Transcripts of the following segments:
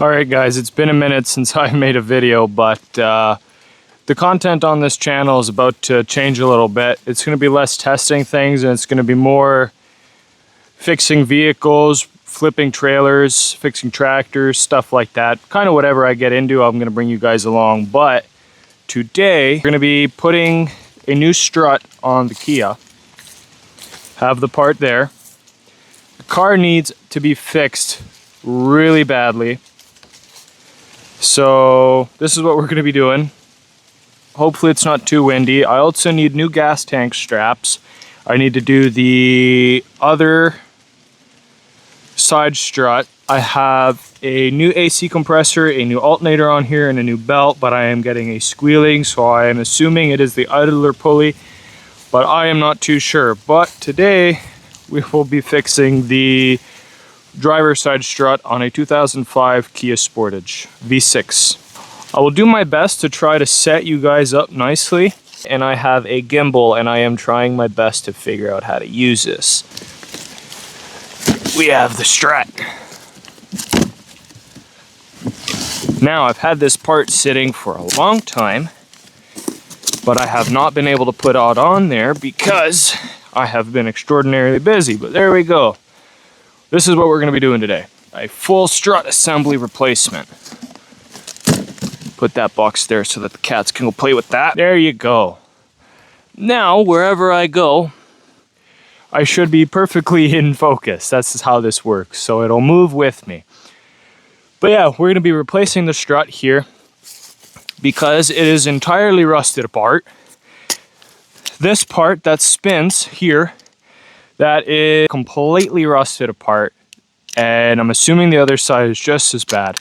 Alright guys, it's been a minute since I made a video, but the content on this channel is about to change a little bit. It's going to be less testing things and it's going to be more fixing vehicles, flipping trailers, fixing tractors, stuff like that. Kind of whatever I get into, I'm going to bring you guys along. But today, we're going to be putting a new strut on the Kia. Have the part there. The car needs to be fixed really badly. So this is what we're going to be doing. Hopefully it's not too windy. I also need new gas tank straps. I need to do the other side strut. I have a new AC compressor, a new alternator on here, and a new belt, but I am getting a squealing, so I am assuming it is the idler pulley, but I am not too sure. But today we will be fixing the driver's side strut on a 2005 Kia Sportage V6. I will do my best to try to set you guys up nicely, and I have a gimbal and I am trying my best to figure out how to use this. We have the strut. Now I've had this part sitting for a long time, but I have not been able to put it on there because I have been extraordinarily busy, but there we go. This is what we're going to be doing today. A full strut assembly replacement. Put that box there so that the cats can go play with that. There you go. Now, wherever I go, I should be perfectly in focus. That's how this works. So it'll move with me. But yeah, we're going to be replacing the strut here because it is entirely rusted apart. This part that spins here, that is completely rusted apart, and I'm assuming the other side is just as bad.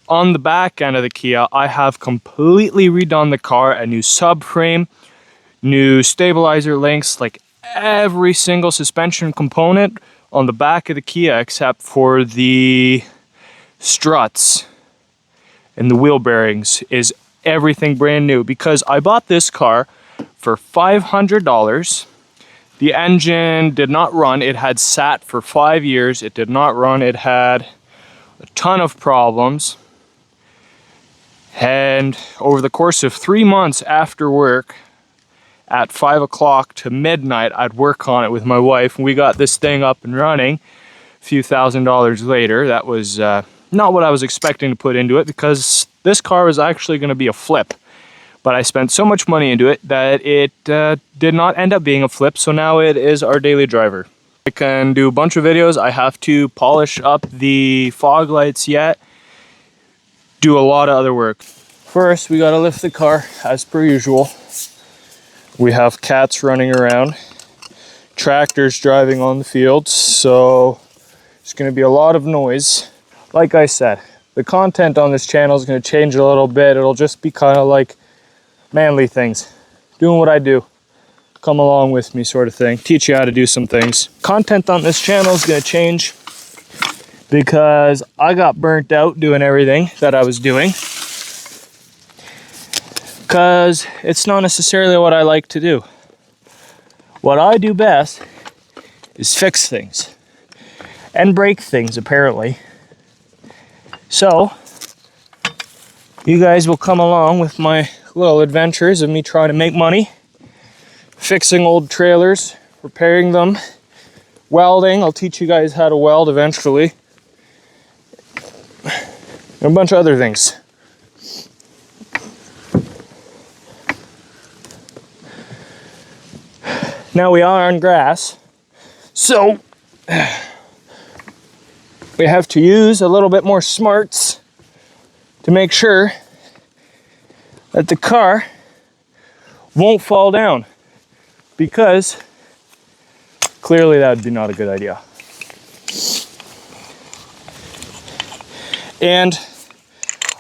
On the back end of the Kia, I have completely redone the car, a new subframe, new stabilizer links, like every single suspension component on the back of the Kia except for the struts and the wheel bearings is everything brand new, because I bought this car for $500. The engine did not run. It had sat for 5 years. It did not run. It had a ton of problems. And over the course of 3 months after work, at 5 o'clock to midnight, I'd work on it with my wife, and we got this thing up and running a few $1,000s later. That was not what I was expecting to put into it, because this car was actually going to be a flip. But I spent so much money into it that it did not end up being a flip, so now it is our daily driver. I can do a bunch of videos. I have to polish up the fog lights yet. Do a lot of other work. First, we gotta lift the car as per usual. We have cats running around, tractors driving on the fields, so there's gonna be a lot of noise. Like I said, the content on this channel is gonna change a little bit. It'll just be kind of like manly things, doing what I do, come along with me sort of thing, teach you how to do some things. Content on this channel is going to change because I got burnt out doing everything that I was doing, because it's not necessarily what I like to do. What I do best is fix things and break things, apparently. So you guys will come along with my little adventures of me trying to make money, fixing old trailers, repairing them, welding. I'll teach you guys how to weld eventually, and a bunch of other things. Now we are on grass, so we have to use a little bit more smarts to make sure that the car won't fall down, because clearly that would be not a good idea. And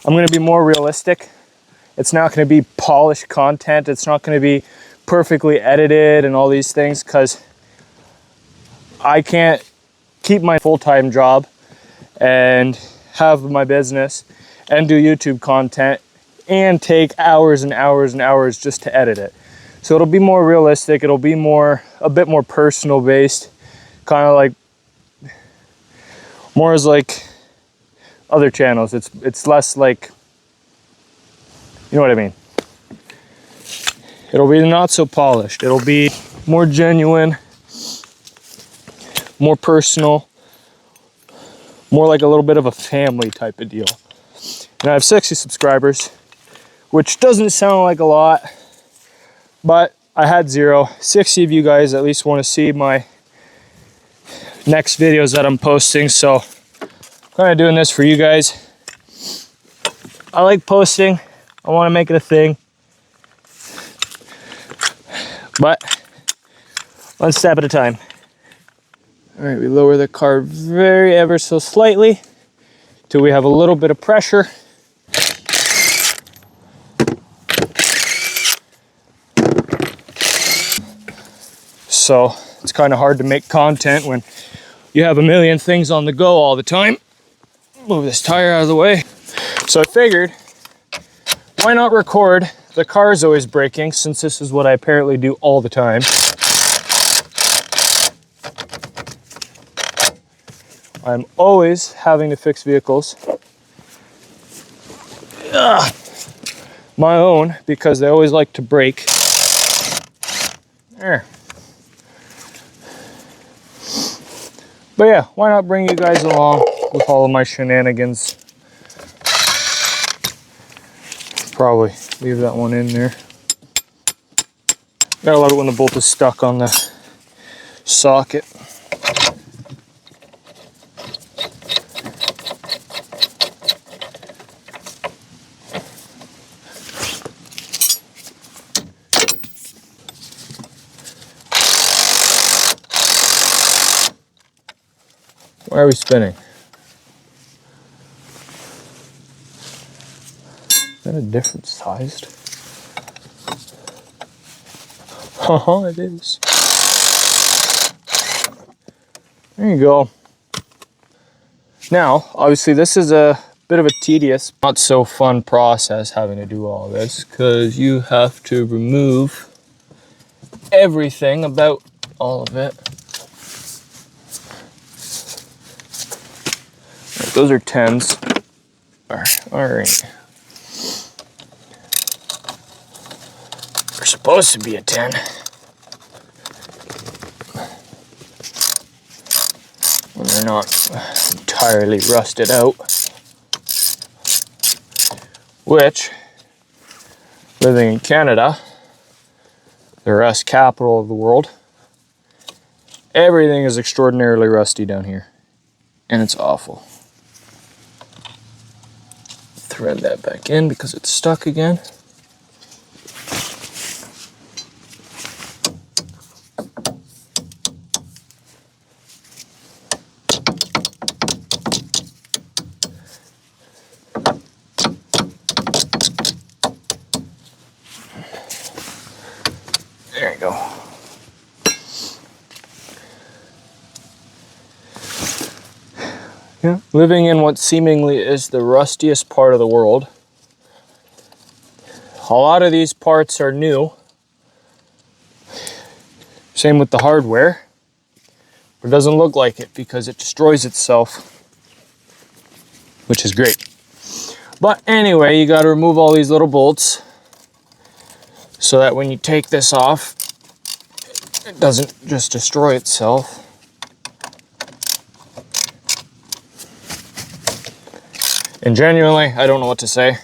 I'm going to be more realistic. It's not going to be polished content. It's not going to be perfectly edited and all these things, because I can't keep my full-time job and have my business and do YouTube content and take hours and hours and hours just to edit it. So it'll be more realistic. It'll be a bit more personal based, kind of like more as like other channels. It's less like, you know what I mean. It'll be not so polished. It'll be more genuine, more personal, more like a little bit of a family type of deal. And I have 60 subscribers, which doesn't sound like a lot, but I had 0. 60 of you guys at least want to see my next videos that I'm posting, so I'm kind of doing this for you guys. I like posting. I want to make it a thing. But one step at a time. All right, we lower the car ever so slightly till we have a little bit of pressure. So it's kind of hard to make content when you have a million things on the go all the time. Move this tire out of the way. So I figured, why not record the car's always breaking, since this is what I apparently do all the time. I'm always having to fix vehicles. My own, because they always like to break. There. But yeah, why not bring you guys along with all of my shenanigans. Probably leave that one in there. Gotta love it when the bolt is stuck on the socket. Why are we spinning? Is that a different sized? It is. There you go. Now, obviously this is a bit of a tedious, not so fun process having to do all this, because you have to remove everything about all of it. Those are 10s. All right. They're supposed to be a 10. When they're not entirely rusted out. Which, living in Canada, the rust capital of the world, everything is extraordinarily rusty down here. And it's awful. Thread that back in because it's stuck again. There you go. Yeah, living in what seemingly is the rustiest part of the world. A lot of these parts are new. Same with the hardware. But it doesn't look like it because it destroys itself, which is great. But anyway, you got to remove all these little bolts so that when you take this off, it doesn't just destroy itself. And genuinely, I don't know what to say.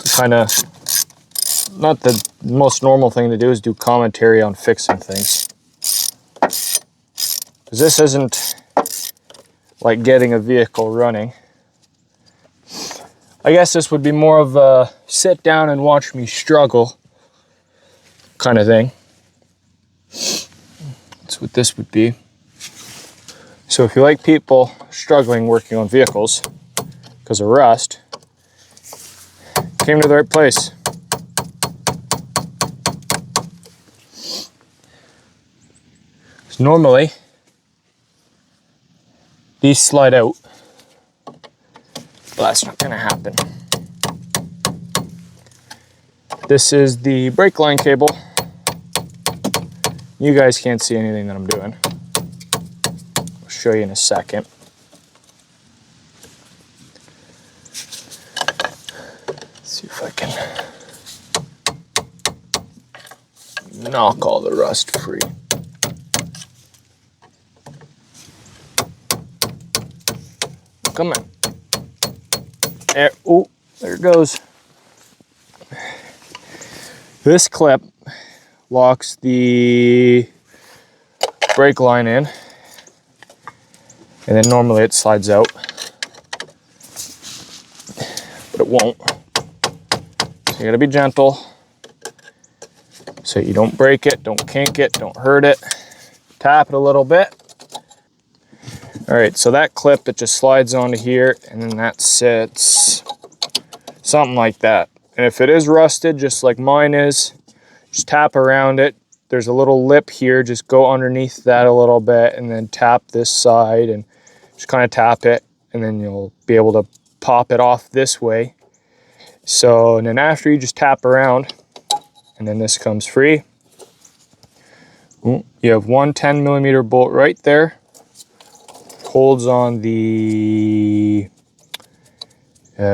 It's kind of not the most normal thing to do is do commentary on fixing things. Because this isn't like getting a vehicle running. I guess this would be more of a sit down and watch me struggle kind of thing. That's what this would be. So if you like people struggling working on vehicles because of rust, came to the right place. So normally, these slide out, but that's not gonna happen. This is the brake line cable. You guys can't see anything that I'm doing. I'll show you in a second. See if I can knock all the rust free. Come on. There, oh, there it goes. This clip locks the brake line in, and then normally it slides out, but it won't. So you gotta be gentle so you don't break it, don't kink it, don't hurt it. Tap it a little bit. All right, so that clip, it just slides onto here, and then that sits something like that. And if it is rusted, just like mine is, just tap around it. There's a little lip here, just go underneath that a little bit, and then tap this side, and just kind of tap it, and then you'll be able to pop it off this way. So, and then after you just tap around, and then this comes free. Ooh, you have one 10mm bolt right there. Holds on the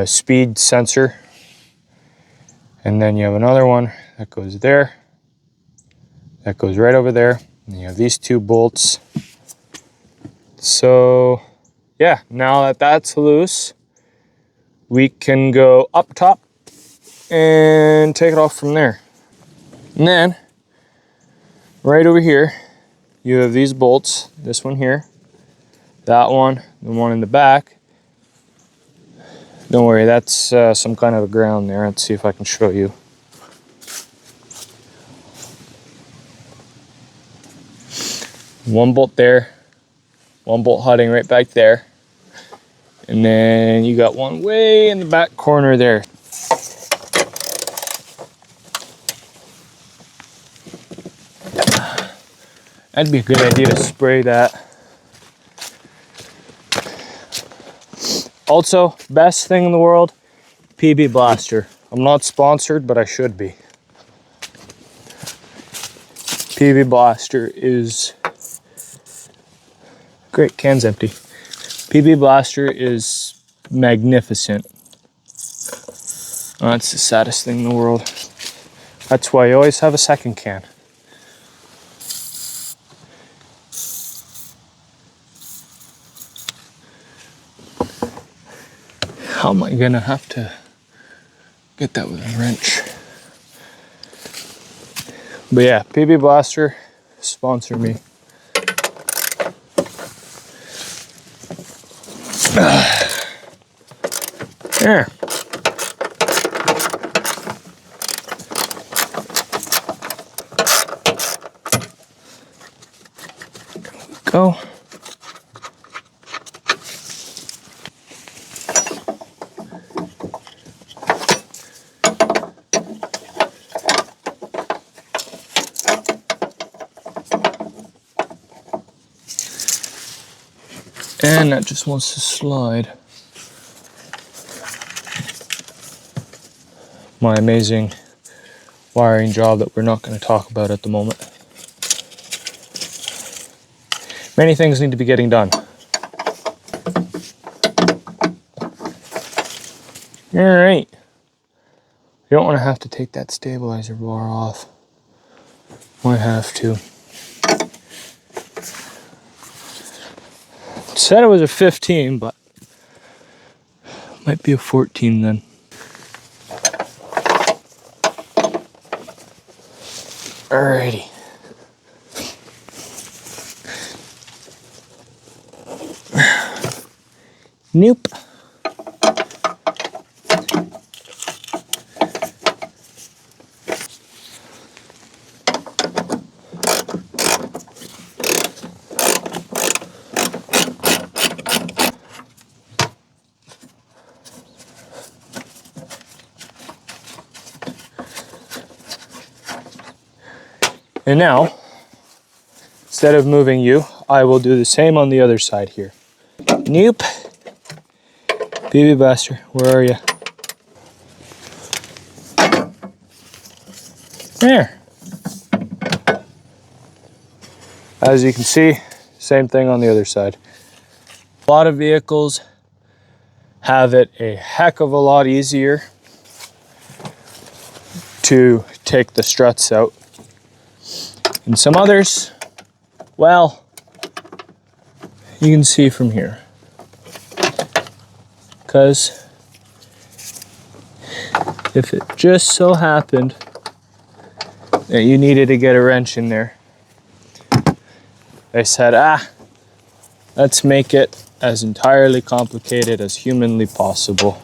speed sensor, and then you have another one that goes there, that goes right over there, and you have these two bolts. So yeah, now that that's loose, we can go up top and take it off from there. And then right over here you have these bolts, this one here, that one, the one in the back. Don't worry, that's some kind of a ground there. Let's see if I can show you. One bolt there, one bolt hutting right back there, and then you got one way in the back corner there. That'd be a good idea to spray that. Also, best thing in the world, PB Blaster. I'm not sponsored, but I should be. PB Blaster is great. Can's empty. PB Blaster is magnificent. Oh, that's the saddest thing in the world. That's why you always have a second can. How am I gonna have to get that with a wrench? But yeah, PB Blaster, sponsor me. There. Go. And that just wants to slide. My amazing wiring job that we're not going to talk about at the moment. Many things need to be getting done. All right. You don't want to have to take that stabilizer bar off. Might have to. Said it was a 15, but might be a 14 then. Alrighty. Nope. And now, instead of moving you, I will do the same on the other side here. Nope. PB Blaster, where are you? There. As you can see, same thing on the other side. A lot of vehicles have it a heck of a lot easier to take the struts out. And some others, well, you can see from here. Because if it just so happened that you needed to get a wrench in there, I said, let's make it as entirely complicated as humanly possible.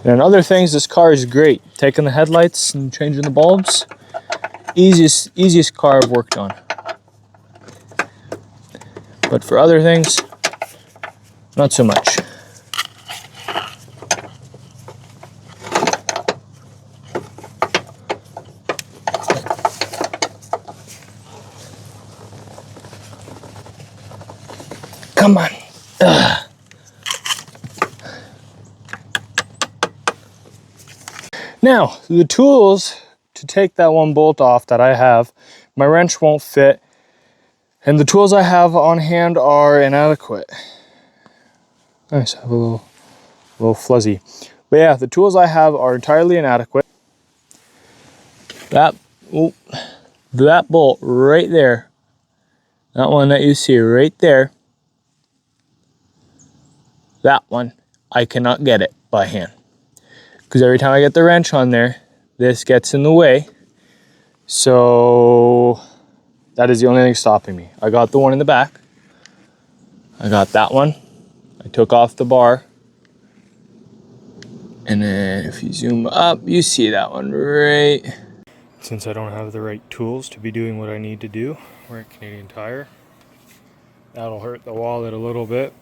And other things, this car is great. Taking the headlights and changing the bulbs, easiest car I've worked on. But for other things, not so much. Come on. Ugh. Now, the tools to take that one bolt off that I have, my wrench won't fit, and the tools I have on hand are inadequate. Nice, I have a little fuzzy. But yeah, the tools I have are entirely inadequate. That bolt right there, that one that you see right there, that one, I cannot get it by hand. Because every time I get the wrench on there, this gets in the way. So that is the only thing stopping me. I got the one in the back. I got that one. I took off the bar. And then if you zoom up, you see that one right. Since I don't have the right tools to be doing what I need to do, we're at Canadian Tire. That'll hurt the wallet a little bit,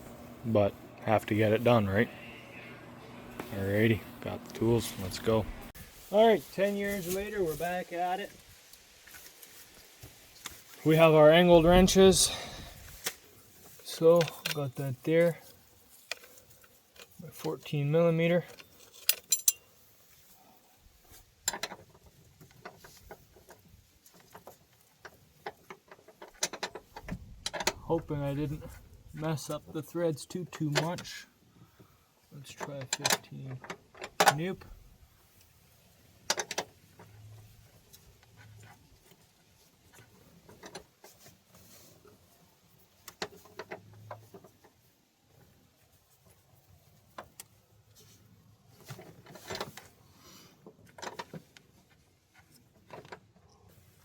but have to get it done, right? Alrighty, got the tools, let's go. Alright, 10 years later, we're back at it. We have our angled wrenches. So, got that there. My 14 millimeter. Hoping I didn't mess up the threads too much. Let's try 15. Nope.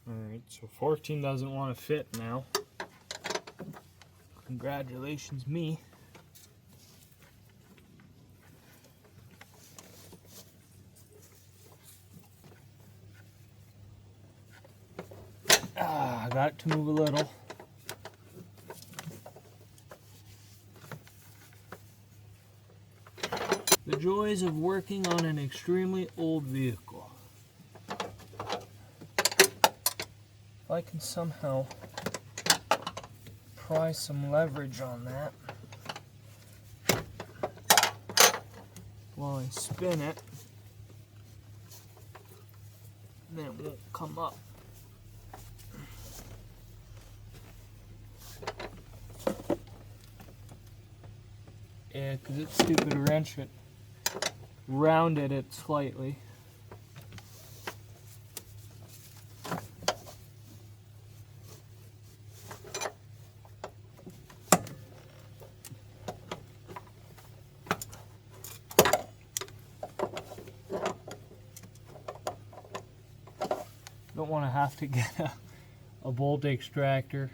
Alright, so 14 doesn't want to fit now. Congratulations, me. I got it to move a little. The joys of working on an extremely old vehicle. If I can somehow pry some leverage on that while I spin it, then it won't come up. Yeah, because it's stupid wrench it rounded it slightly. Don't want to have to get a bolt extractor.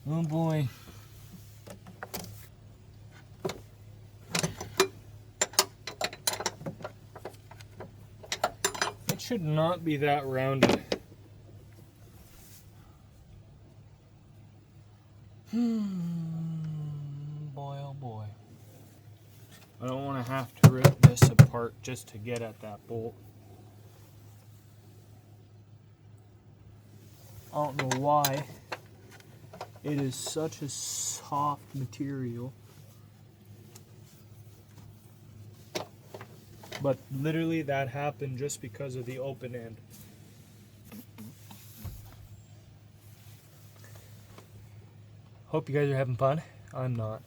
Oh boy. It should not be that rounded. Boy, oh boy. I don't want to have to rip this apart just to get at that bolt. I don't know why. It is such a soft material. But literally that happened just because of the open end. Hope you guys are having fun. I'm not.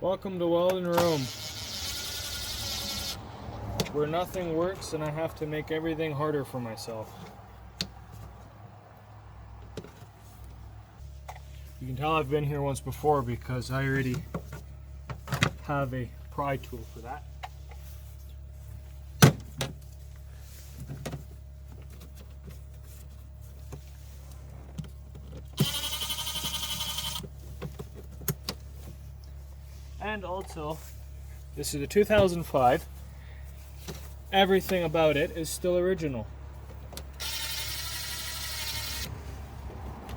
Welcome to Welding Room, where nothing works and I have to make everything harder for myself. You can tell I've been here once before because I already have a pry tool for that. And also, this is a 2005. Everything about it is still original.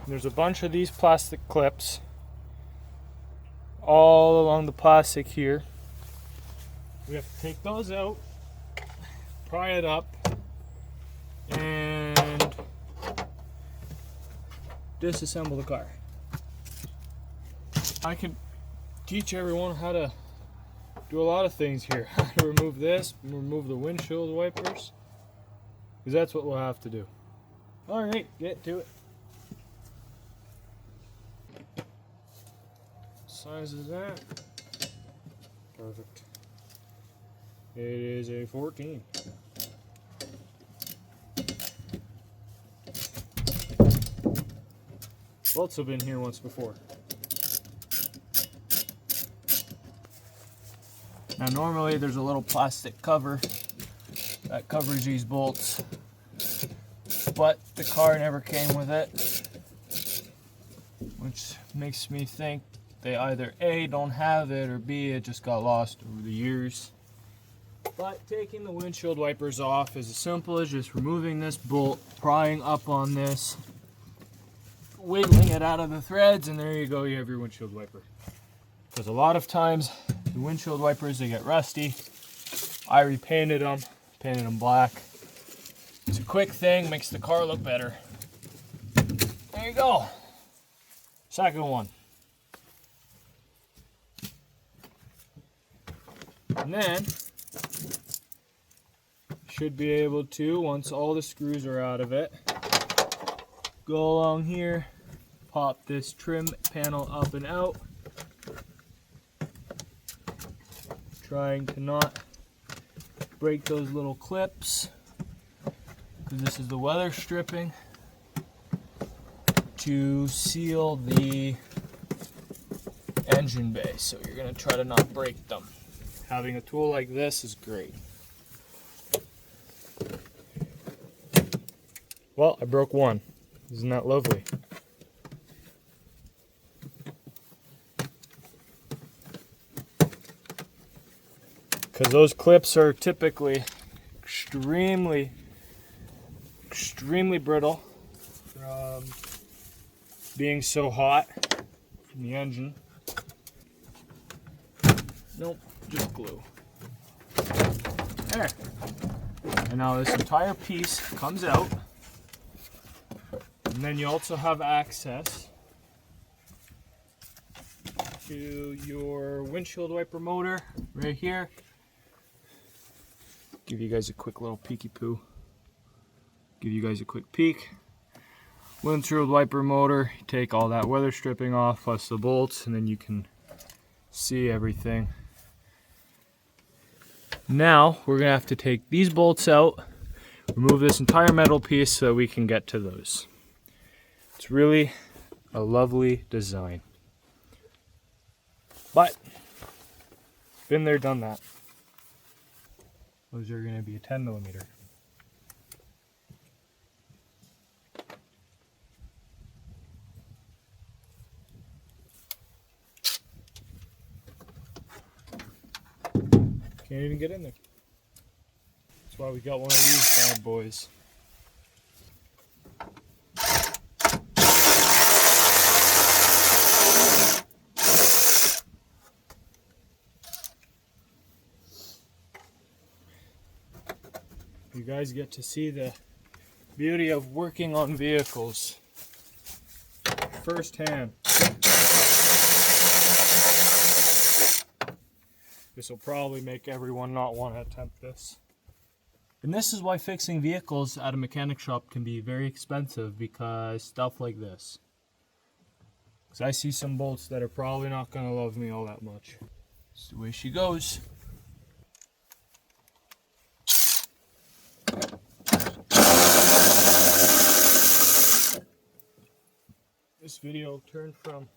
There's a bunch of these plastic clips all along the plastic here. We have to take those out, pry it up, and disassemble the car. I can teach everyone how to do a lot of things here. How to remove this, remove the windshield wipers, because that's what we'll have to do. Alright, get to it. Size is that? Perfect. It is a 14. Bolts have been here once before. Now normally there's a little plastic cover that covers these bolts, but the car never came with it, which makes me think they either A, don't have it, or B, it just got lost over the years. But taking the windshield wipers off is as simple as just removing this bolt, prying up on this, wiggling it out of the threads, and there you go, you have your windshield wiper. Because a lot of times the windshield wipers, they get rusty. I repainted them, painted them black. It's a quick thing, makes the car look better. There you go. Second one. And then, should be able to, once all the screws are out of it, go along here, pop this trim panel up and out, trying to not break those little clips, because this is the weather stripping to seal the engine bay, so you're going to try to not break them. Having a tool like this is great. Well, I broke one. Isn't that lovely? Because those clips are typically extremely brittle from being so hot from the engine. Nope, just glue. There. And now this entire piece comes out. And then you also have access to your windshield wiper motor right here. Give you guys a quick little peeky poo. Give you guys a quick peek. Windshield wiper motor, you take all that weather stripping off plus the bolts, and then you can see everything. Now we're gonna have to take these bolts out, remove this entire metal piece so that we can get to those. It's really a lovely design. But, been there, done that. Those are going to be a 10mm. Can't even get in there. That's why we got one of these bad boys. You guys get to see the beauty of working on vehicles firsthand. This will probably make everyone not want to attempt this. And this is why fixing vehicles at a mechanic shop can be very expensive, because stuff like this. Because I see some bolts that are probably not going to love me all that much. That's the way she goes. This video turned from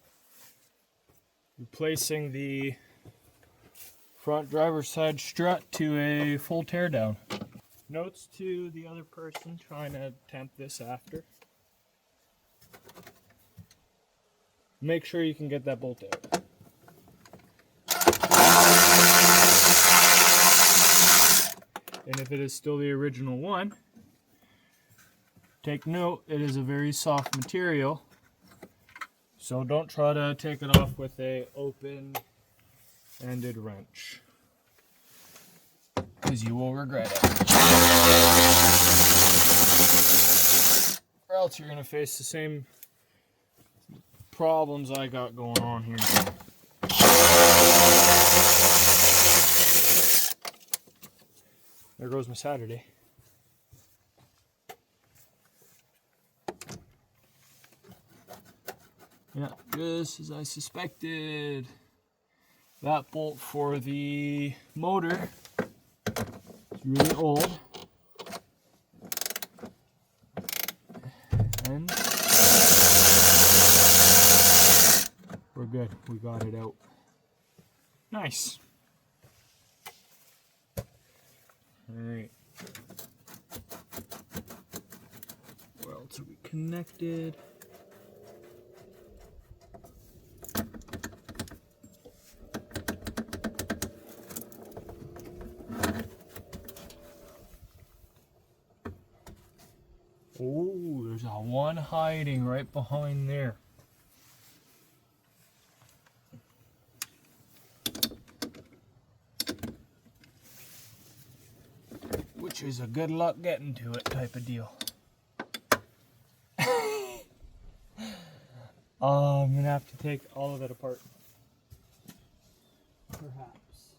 replacing the front driver's side strut to a full teardown. Notes to the other person trying to attempt this after. Make sure you can get that bolt out. And if it is still the original one, take note, it is a very soft material. So don't try to take it off with a open-ended wrench, because you will regret it. Or else you're going to face the same problems I got going on here. There goes my Saturday. Yeah, just as I suspected. That bolt for the motor is really old. And we're good. We got it out. Nice. Alright. Where else are we connected? Oh, there's a one hiding right behind there. Which is a good luck getting to it type of deal. I'm gonna have to take all of it apart. Perhaps.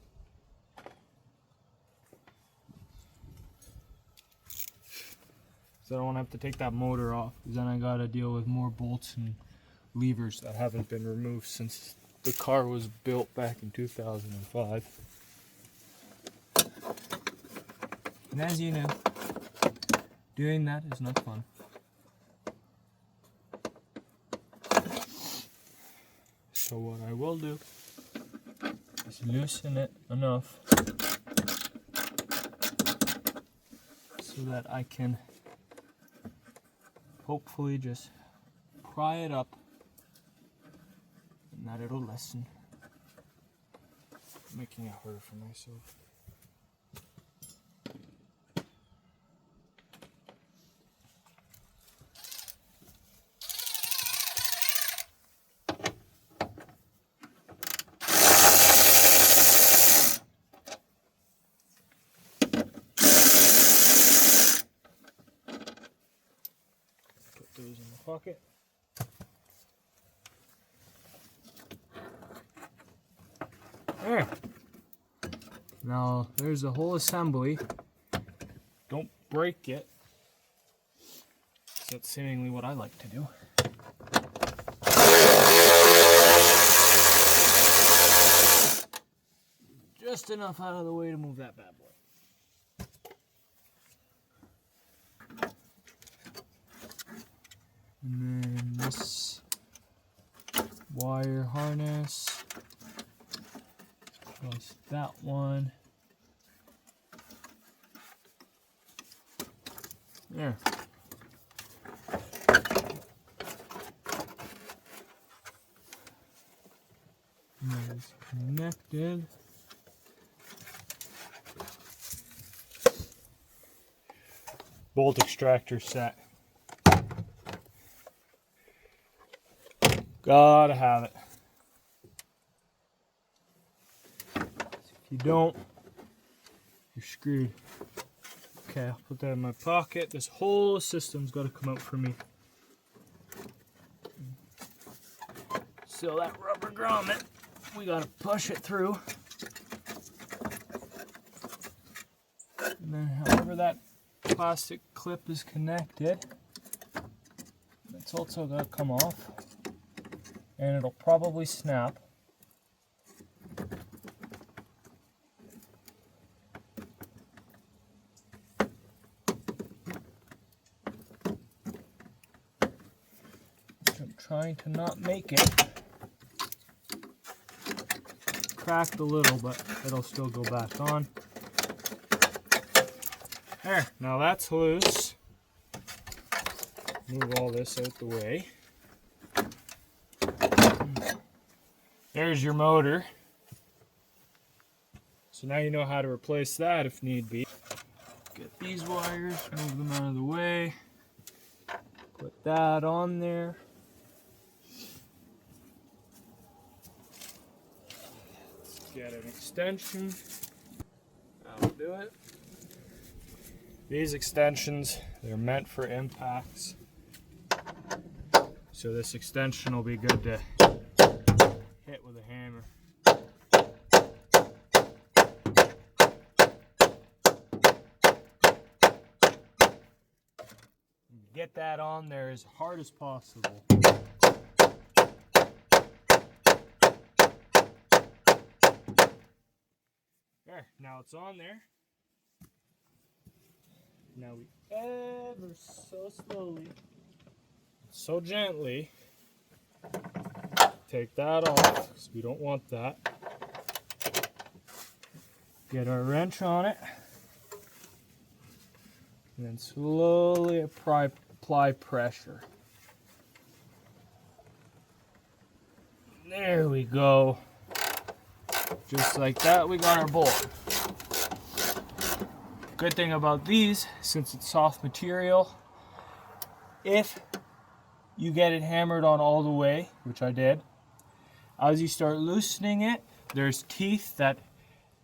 So I don't want to have to take that motor off, because then I gotta deal with more bolts and levers that haven't been removed since the car was built back in 2005. And as you know, doing that is not fun. So what I will do is loosen it enough so that I can hopefully just pry it up, and that it'll lessen. I'm making it harder for myself. Those in the pocket. There. Now there's the whole assembly. Don't break it. That's seemingly what I like to do. Just enough out of the way to move that bad boy. And then this wire harness plus that one. There. And that is connected. Bolt extractor set. Gotta have it. If you don't, you're screwed. Okay, I'll put that in my pocket. This whole system's got to come out for me. So that rubber grommet, we got to push it through. And then however that plastic clip is connected, it's also got to come off. And it'll probably snap. I'm trying to not make it. Cracked a little, but it'll still go back on. There, now that's loose. Move all this out the way. There's your motor. So now you know how to replace that if need be. Get these wires, move them out of the way. Put that on there. Let's get an extension. That'll do it. These extensions, they're meant for impacts. So this extension will be good to hit with a hammer. Get that on there as hard as possible. There, now it's on there. Now we ever so slowly, so gently, take that off, because we don't want that. Get our wrench on it. And then slowly apply pressure. There we go. Just like that, we got our bolt. Good thing about these, since it's soft material, if you get it hammered on all the way, which I did, as you start loosening it, there's teeth that,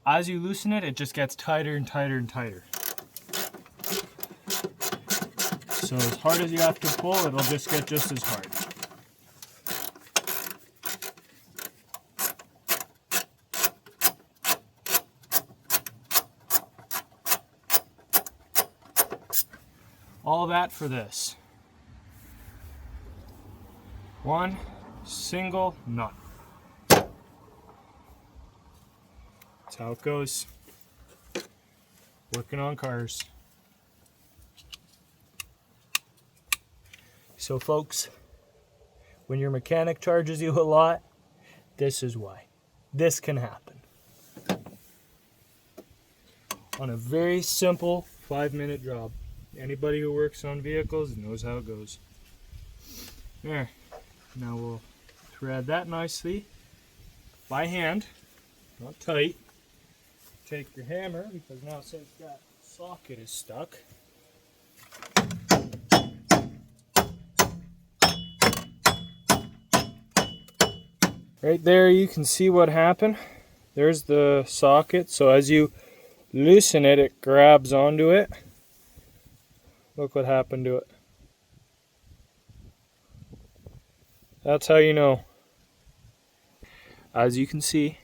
as you loosen it, it just gets tighter and tighter and tighter. So as hard as you have to pull, it'll just get just as hard. All that for this. One single nut. That's how it goes. Working on cars. So folks, when your mechanic charges you a lot, this is why. This can happen. On a very simple 5-minute job. Anybody who works on vehicles knows how it goes. There. Now we'll thread that nicely by hand, not tight. Take your hammer, because now since that socket is stuck, right there you can see what happened. There's the socket, so as you loosen it, it grabs onto it. Look what happened to it. That's how you know. As you can see,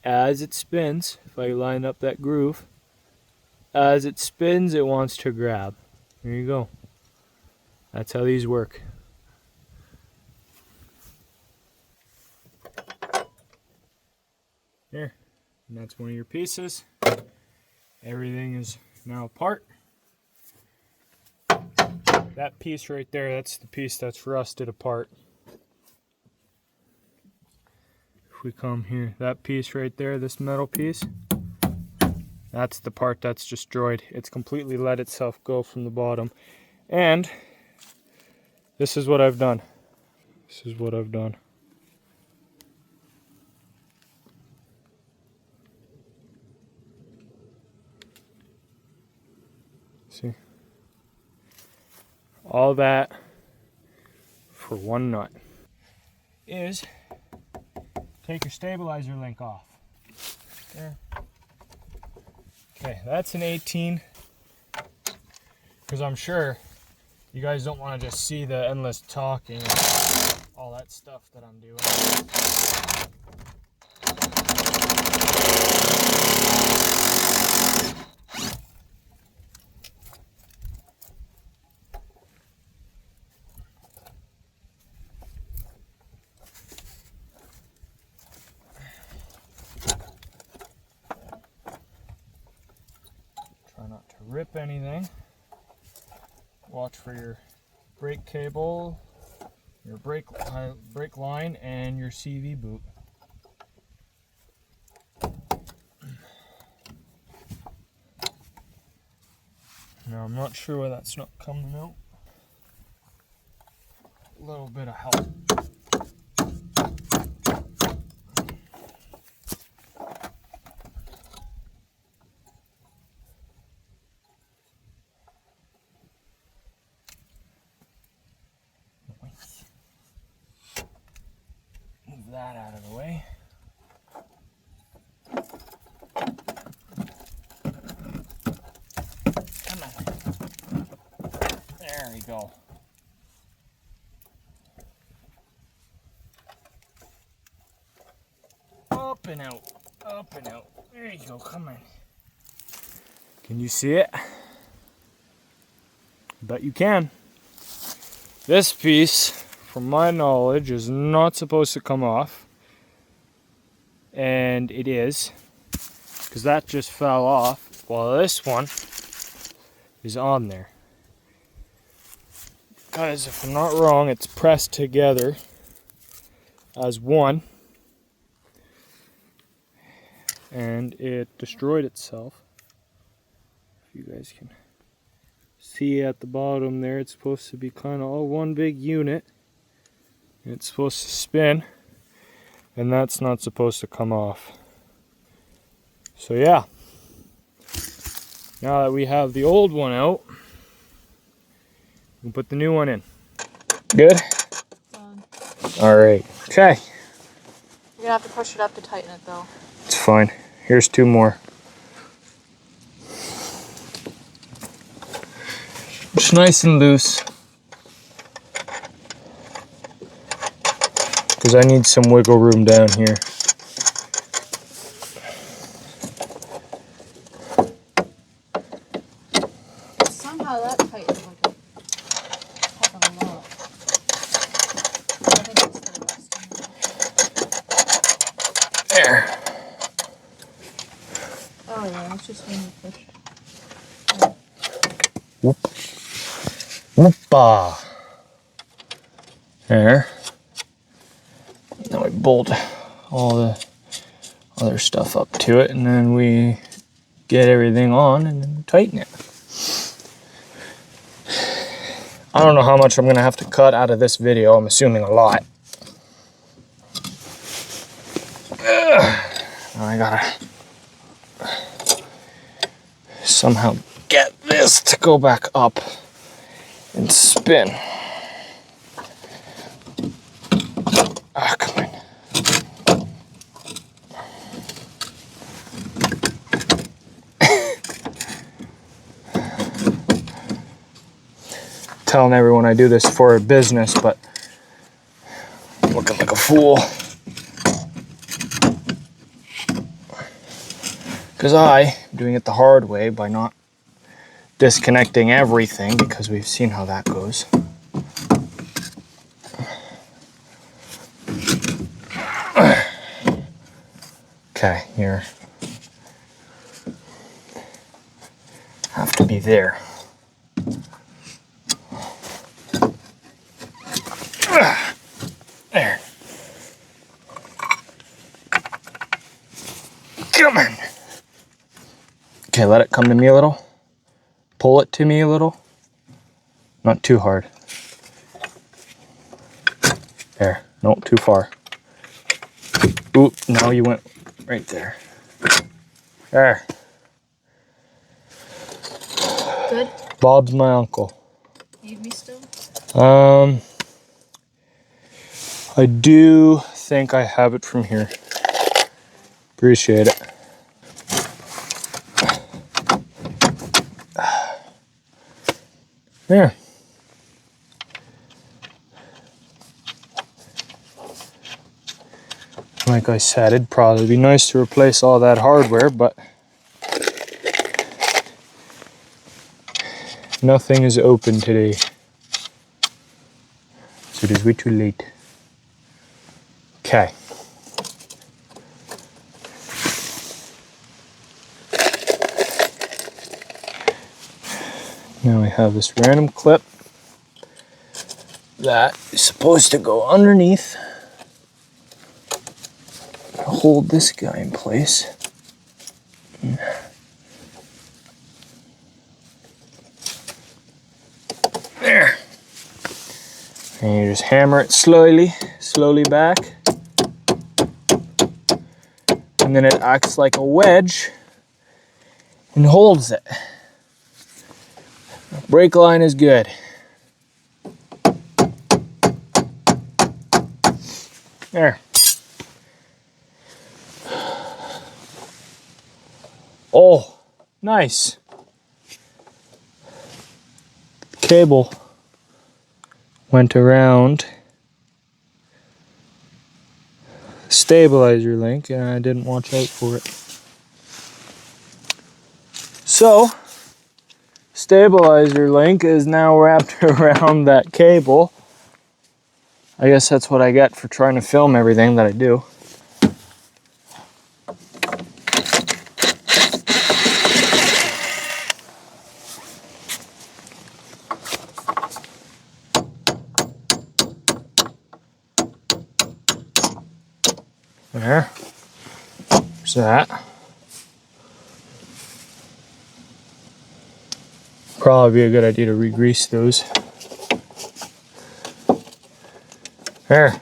as it spins, if I line up that groove, as it spins, it wants to grab. There you go. That's how these work. There, and that's one of your pieces. Everything is now apart. That piece right there, that's the piece that's rusted apart. If we come here, that piece right there, this metal piece, that's the part that's destroyed. It's completely let itself go from the bottom. And this is what I've done. This is what I've done. See? All that for one nut. Is take your stabilizer link off. There. Okay, that's an 18. Because I'm sure you guys don't want to just see the endless talking and all that stuff that I'm doing. Try not to rip anything. Watch for your brake cable your brake line and your CV boot. Now I'm not sure why that's not coming out. A little bit of help. Move that out of the way. Come on. There we go. Up and out, up and out. There you go, come on. Can you see it? Bet you can. This piece, from my knowledge, is not supposed to come off. And it is, because that just fell off, while this one is on there. Guys, if I'm not wrong, it's pressed together as one. And it destroyed itself. If you guys can see at the bottom there, it's supposed to be kind of all one big unit. It's supposed to spin, and that's not supposed to come off. So yeah, now that we have the old one out, we'll put the new one in. Good? Alright, okay. You're gonna have to push it up to tighten it though. It's fine. Here's two more. Just nice and loose. Because I need some wiggle room down here. Somehow that tightens like a heck of a lot. I think it's the rest. There. Oh yeah, it's just when you push. Whoop. Whoopah. There. Now we bolt all the other stuff up to it, and then we get everything on and then tighten it. I don't know how much I'm going to have to cut out of this video. I'm assuming a lot. Now I gotta somehow get this to go back up and spin. Ah, come on. Telling everyone I do this for a business, but I'm looking like a fool. Because I'm doing it the hard way by not disconnecting everything, because we've seen how that goes. Okay, here. Have to be there. There. Come on. Okay, let it come to me a little. Pull it to me a little. Not too hard. There. No, too far. Oop, now you went right there. There. Good? Bob's my uncle. Need me still? I do think I have it from here. Appreciate it. There. Like I said, it'd probably be nice to replace all that hardware, but nothing is open today. So it is way too late. Okay. Now we have this random clip that is supposed to go underneath. Hold this guy in place. There. And you just hammer it slowly back. And then it acts like a wedge and holds it. Brake line is good. There. Oh, nice. Cable went around stabilizer link and I didn't watch out for it. So, stabilizer link is now wrapped around that cable. I guess that's what I get for trying to film everything that I do. There. There's that. Probably be a good idea to re-grease those. There.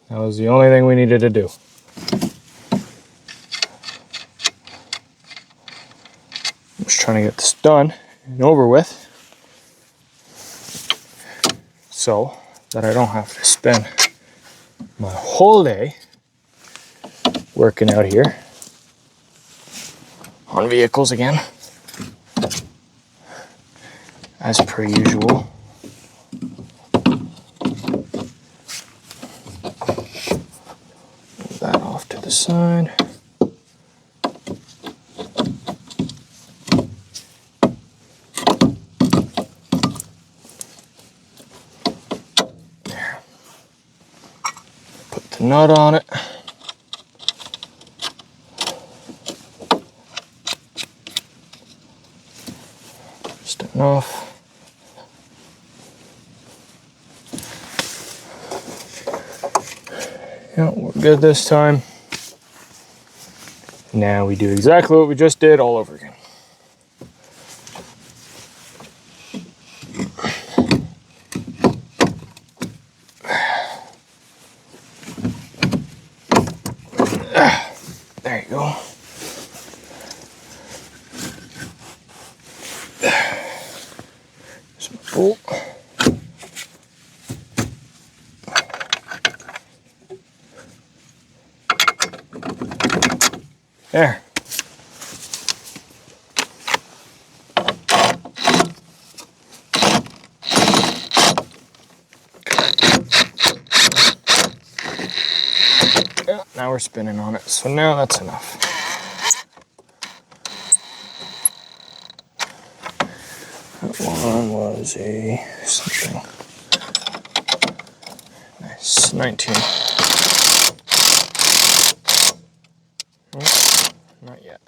That was the only thing we needed to do. I'm just trying to get this done and over with so that I don't have to spend my whole day working out here on vehicles again, as per usual. Move that off to the side. There. Put the nut on it. Just enough. Yeah, we're good this time. Now we do exactly what we just did all over again. There you go. There's my bolt. There. Yeah, now we're spinning on it, so now that's enough. That one was a something nice 19. Oh, not yet.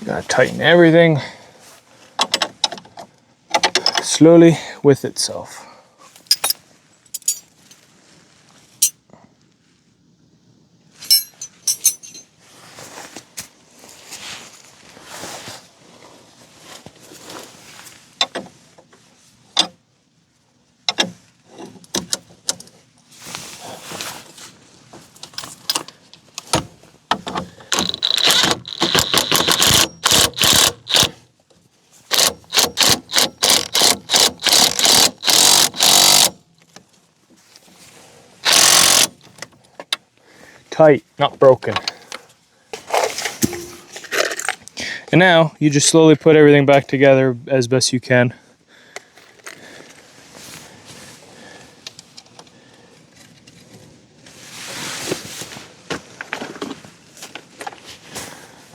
Gotta tighten everything slowly with itself. Tight, not broken. And now you just slowly put everything back together as best you can.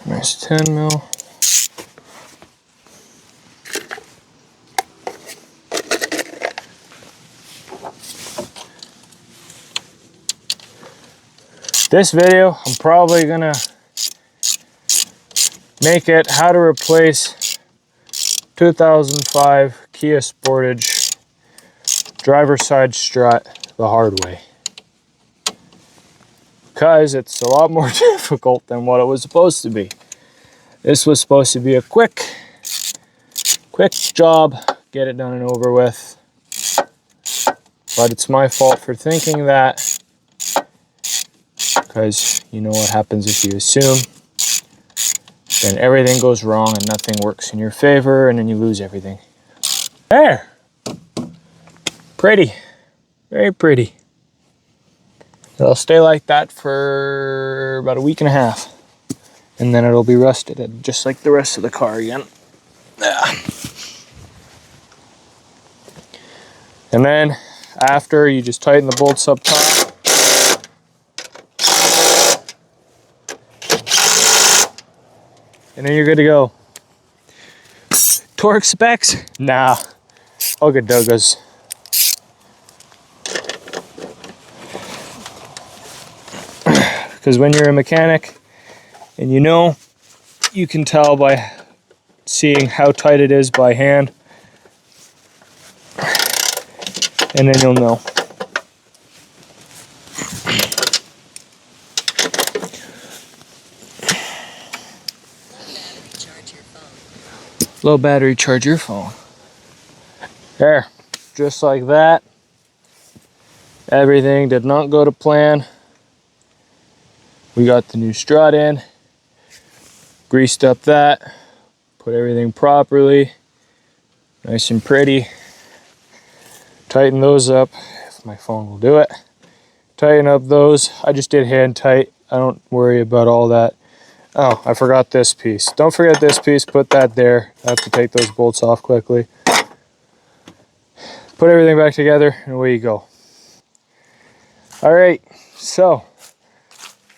Nice 10 mil. This video, I'm probably gonna make it how to replace 2005 Kia Sportage driver side strut the hard way. Because it's a lot more difficult than what it was supposed to be. This was supposed to be a quick job, get it done and over with. But it's my fault for thinking that, because you know what happens if you assume. Then everything goes wrong and nothing works in your favor, and then you lose everything. There! Pretty. Very pretty. It'll stay like that for about a week and a half. And then it'll be rusted, just like the rest of the car again. Yeah. And then after, you just tighten the bolts up top. And then you're good to go. Torque specs? Nah. Ugga duggas. Because when you're a mechanic and you know, you can tell by seeing how tight it is by hand. And then you'll know. Low battery, charge your phone. There, just like that. Everything did not go to plan. We got the new strut in, greased up that, put everything properly, nice and pretty. Tighten those up, if my phone will do it. Tighten up those. I just did hand tight. I don't worry about all that. Oh, I forgot this piece. Don't forget this piece, put that there. I have to take those bolts off quickly. Put everything back together, and away you go. All right, so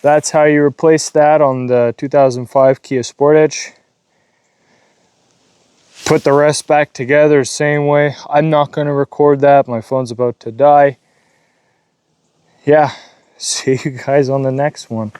that's how you replace that on the 2005 Kia Sportage. Put the rest back together the same way. I'm not going to record that. My phone's about to die. Yeah, see you guys on the next one.